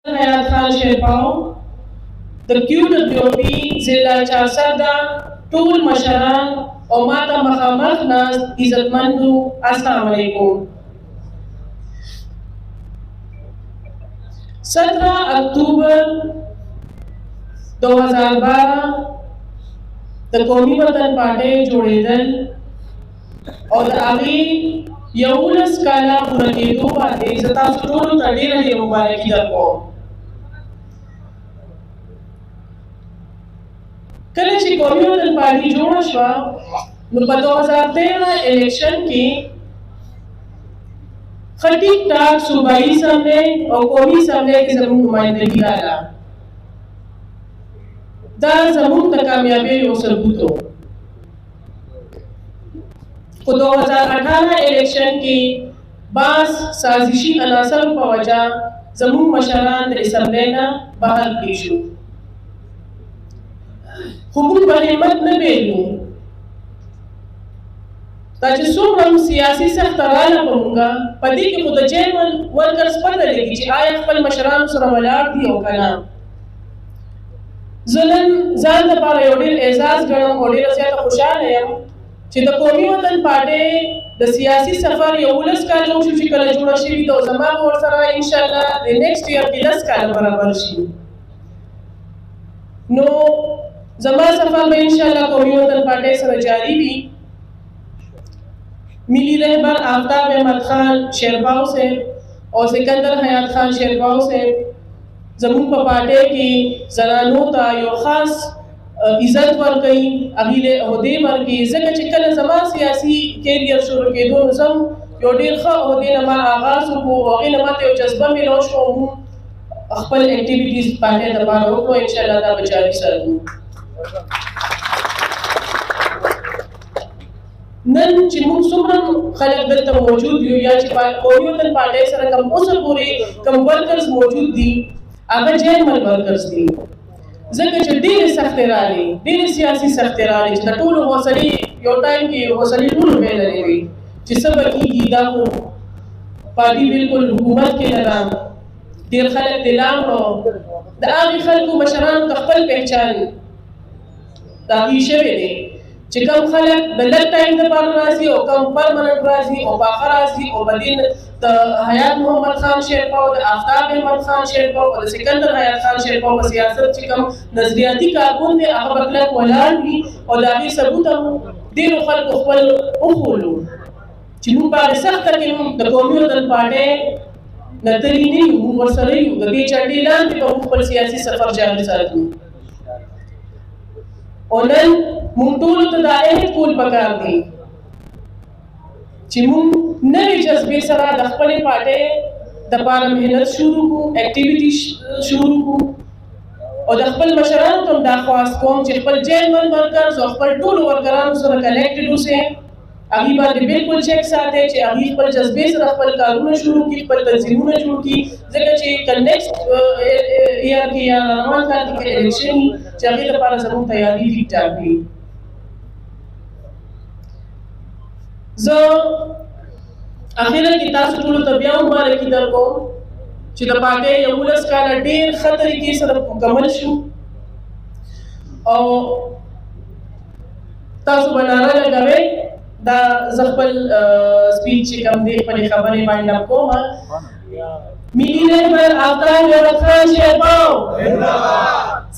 حیات خان شیرپاو د QWOP ضلع چارسده ټول مشران او ماته مخامخ ناست عزتمندو السلام علیکم. 17 اکتوبر 2012 د قومي وطن پارټۍ جوړېدل او د هغې 11 کاله پوره کېدو باندې زه تاسو ټولو ته ډېره ډېره مبارکي درکوم. کله چې قومي وطن پارټي جوړه شوه نو په 2013 الیکشن کې ښه ټیک ټاک صوبایي اسمبلی او قومي اسمبلی کې زموږ نمایندګي راغله. دا زموږ د کامیابۍ یو ثبوت و. خو 2018 الیکشن کې بعض سازشي عناصرو په وجه زموږ مشران د اسمبلی نه بهر کړي شو. خو موږ په همت نه بیلو. دا چې څومره سیاسي سخته راغله په موږ په دې کې خو د جنرال ورکرز پته لګي چې آیا خپل مشرانو سره ولاړ دي او که نه. زه نن ځان دپاره یو ډېر اعزاز ګڼم او ډېره زیاته خوشحاله یم چې د قومي وطن پارټۍ د سیاسي سفر 11 کاله وشو چې کله جوړه شوې ده او زما به ورسره انشاءالله د نیکسټ ایئر کې 10 کاله برابر شي. نو زما سفر به انشاءالله قومي وطن پارټۍ سره جاری وي. ملی رهبر آفتاب احمد خان شیرپاو صاحب او سکندر حیات خان شیرپاو صاحب زموږ په پارټۍ کې زنانو ته یو خاص عزت ورکوي، هغوی له عهدې ورکوي، ځکه چې کله زما سیاسي کیریر شروع کېدو نو زه یو ډېر ښه عهدې نه ما آغاز وکړو او هغې نه ماته یو جذبه میلاو شوه او موږ خپل اکټیویټیز پارټۍ دپاره وکړو. انشاءالله دا به جاري ساتو. نن چې موږ څومره خلک دلته موجود یو یا چې قومي وطن پارټۍ سره کوم اوسه پورې کوم ورکرز موجود دي هغه جنرال ورکرز دي، ځکه چې ډېرې سختۍ راغلې، ډېرې سیاسي سختۍ راغلې چې د ټولو حوصلې یو ټایم کې حوصلې ټولو بېللې وې چې څه به کېږي. دا خو پارټي بالکل حکومت کې نه ده. ډېر خلک تلام کړو. د هغې خلکو مشرانو ته خپل پهچان د هغوی شوی دی چې کوم خلک د لږ ټایم دپاره راځي او کوم پرمننټ راځي او پاخه راځي او بدین د حیات محمد خان شیرپاو، د آفتاب احمد خان شیرپاو او د سکندر حیات خان شیرپاو په سیاست چې کوم نظریاتي کارکون دی هغه به کلک ولاړ وي او د هغې ثبوت هم ډېرو خلکو خپل وښولو چې موږ په هغې سخته کې د قومي وطن پارټۍ نه تللي نه یو، موږ ورسره یو. د دې جنډې لاندې به موږ خپل سیاسي سفر جاري ساتو. او نن موږ ټولو ته دا عهد کول پکار دی چې موږ نوې جذبې سره د خپلې پارټۍ دپاره محنت شروع کړو، اکټیویټي شروع کړو او د خپل مشرانو ته هم دا خواست کوم چې خپل جنرال ورکرز او خپل ټولو ورکرانو سره کنیکټډ اوسئ، هغوی باندې بالکل چیک ساتئ چې هغوی خپل جذبې سره خپل کارونه شروع کړي، خپل تنظیمونه جوړ کړي، ځکه چې که نیکسټ ایئر کې یا روان کال کې الیکشن وي چې هغې لپاره زموږ تیاري ټیک ټاک وي. زه اخره کې تاسو ټولو ته بیا مبارکي درکوم چې د پارټۍ 11 کاله ډېر ښه طریقې سره مکمل شو او تاسو به ناره لګوئ. دا زه خپل سپیچ چې کوم دی خپلې خبرې باندې کوم. ملی رهبر آفتاب احمد خان شیرپاو،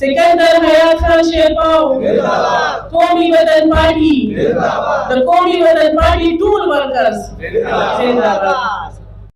سکندر حیات خان شیرپاو، قومي وطن پارټي، د قومي وطن پارټي ټول ورکرز زنده‌باد.